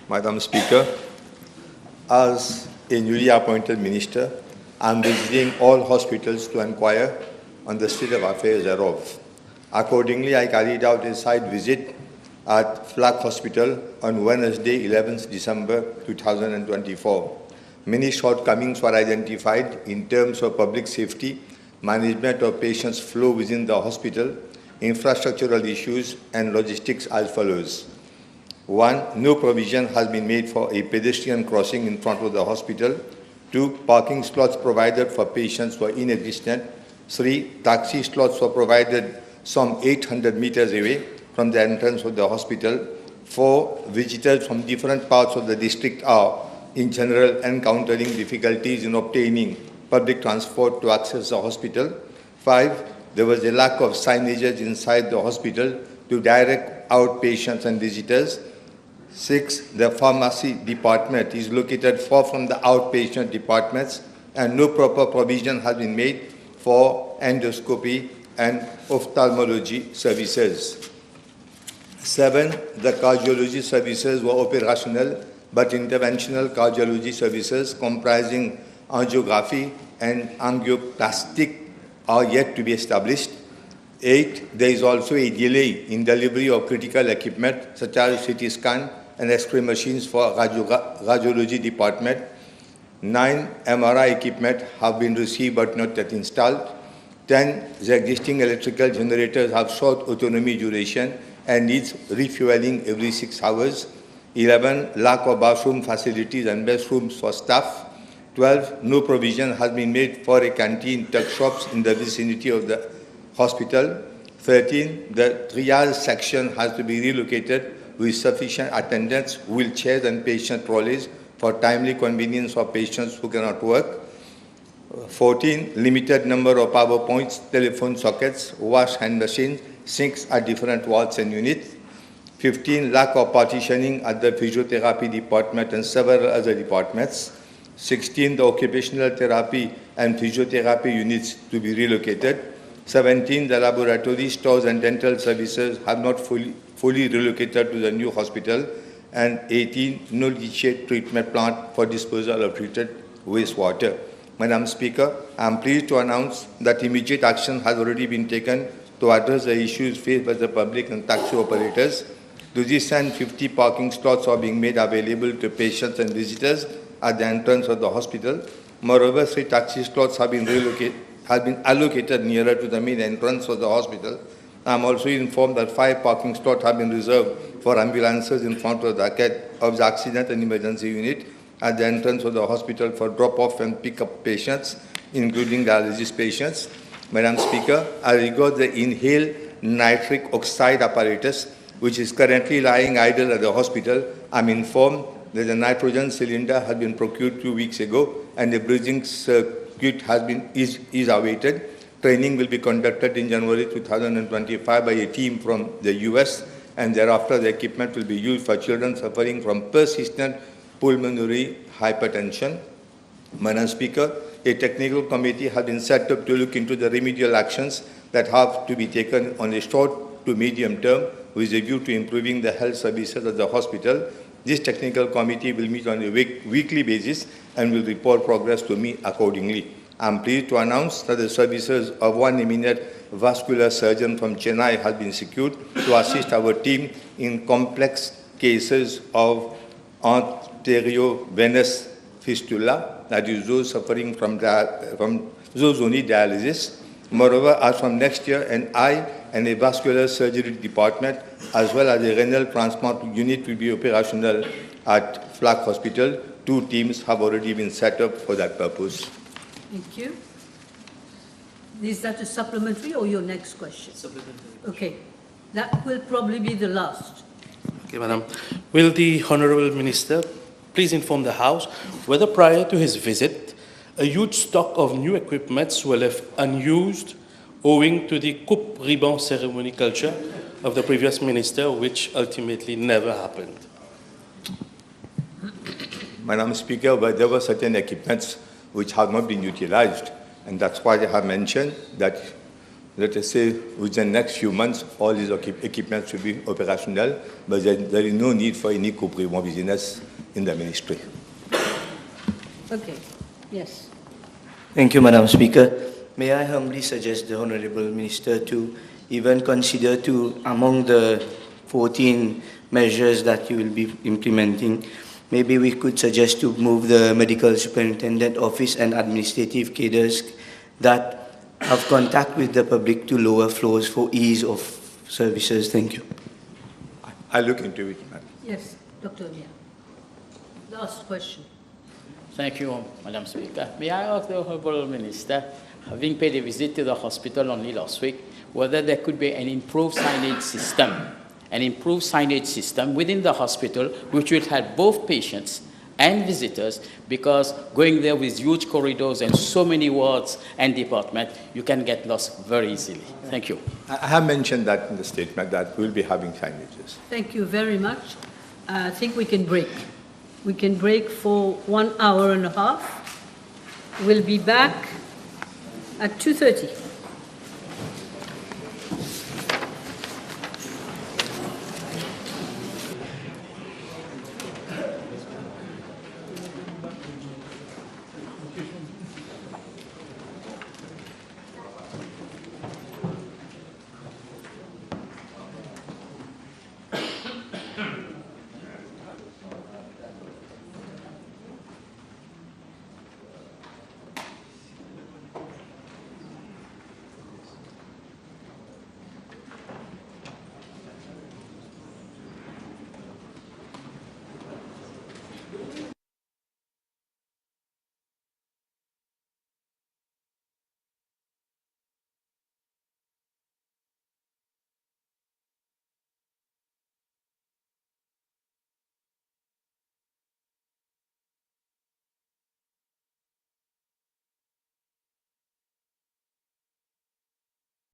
Madam Speaker, as a newly appointed minister, I am visiting all hospitals to inquire on the state of affairs thereof. Accordingly, I carried out a site visit at Flac Hospital on Wednesday, 11th December 2024. Many shortcomings were identified in terms of public safety, management of patients' flow within the hospital, infrastructural issues, and logistics as follows. 1. No provision has been made for a pedestrian crossing in front of the hospital. 2. Parking slots provided for patients were inexistent. 3. Taxi slots were provided some 800 meters away from the entrance of the hospital. 4. Visitors from different parts of the district are, in general, encountering difficulties in obtaining public transport to access the hospital. 5. There was a lack of signages inside the hospital to direct out patients and visitors. 6. The pharmacy department is located far from the outpatient departments, and no proper provision has been made for endoscopy and ophthalmology services. 7. The cardiology services were operational, but interventional cardiology services comprising angiography and angioplastic are yet to be established. 8. There is also a delay in delivery of critical equipment such as CT scan and X-ray machines for radiology department. 9. MRI equipment have been received but not yet installed. 10. The existing electrical generators have short autonomy duration and needs refueling every 6 hours. 11. Lack of bathroom facilities and restrooms for staff. 12, no provision has been made for a canteen, tuck shops in the vicinity of the hospital. 13, the triage section has to be relocated with sufficient attendance, wheelchairs and patient trolleys for timely convenience of patients who cannot work. 14, limited number of power points, telephone sockets, wash hand machines, sinks at different wards and units. 15, lack of partitioning at the physiotherapy department and several other departments. 16, the occupational therapy and physiotherapy units to be relocated. 17, the laboratory, stores and dental services have not fully relocated to the new hospital. And 18, no leachate treatment plant for disposal of treated wastewater. Madam Speaker, I am pleased to announce that immediate action has already been taken to address the issues faced by the public and taxi operators. To this end, 50 parking slots are being made available to patients and visitors at the entrance of the hospital. Moreover, 3 taxi slots have been allocated nearer to the main entrance of the hospital. I am also informed that 5 parking slots have been reserved for ambulances in front of the accident and emergency unit at the entrance of the hospital for drop-off and pick-up patients, including dialysis patients. Madam Speaker, I regard the inhaled nitric oxide apparatus, which is currently lying idle at the hospital. I am informed that the nitrogen cylinder has been procured 2 weeks ago and the breathing circuit is awaited. Training will be conducted in January 2025 by a team from the US, and thereafter the equipment will be used for children suffering from persistent pulmonary hypertension. Madam Speaker, a technical committee has been set up to look into the remedial actions that have to be taken on a short to medium term with a view to improving the health services at the hospital. This technical committee will meet on a weekly basis and will report progress to me accordingly. I am pleased to announce that the services of one eminent vascular surgeon from Chennai has been secured to assist our team in complex cases of arteriovenous fistula, that is those suffering from those who need dialysis. Moreover, as from next year, an eye and a vascular surgery department, as well as a renal transplant unit, will be operational at Flack Hospital. 2 teams have already been set up for that purpose. Thank you. Is that a supplementary or your next question? Supplementary. Okay. That will probably be the last. Okay, Madam. Will the Honourable Minister please inform the House whether prior to his visit, a huge stock of new equipments were left unused owing to the coupe ribbon ceremony culture of the previous minister, which ultimately never happened? Madam Speaker, but there were certain equipments which have not been utilized, and that's why I have mentioned that, let us say, within the next few months, all these equipments will be operational, but there is no need for any coupe ribbon business in the ministry. Okay. Yes. Thank you, Madam Speaker. May I humbly suggest the Honourable Minister to even consider among the 14 measures that you will be implementing, maybe we could suggest to move the Medical Superintendent Office and administrative cadres that have contact with the public to lower floors for ease of services. Thank you. I'll look into it, Madam. Yes, Dr. Mia. Last question. Thank you, Madam Speaker. May I ask the Honourable Minister, having paid a visit to the hospital only last week, whether there could be an improved signage system within the hospital which will help both patients and visitors, because going there with huge corridors and so many wards and departments, you can get lost very easily. Thank you. I have mentioned that in the statement that we'll be having signages. Thank you very much. I think we can break. We can break for 1 hour and a half. We'll be back at 2:30.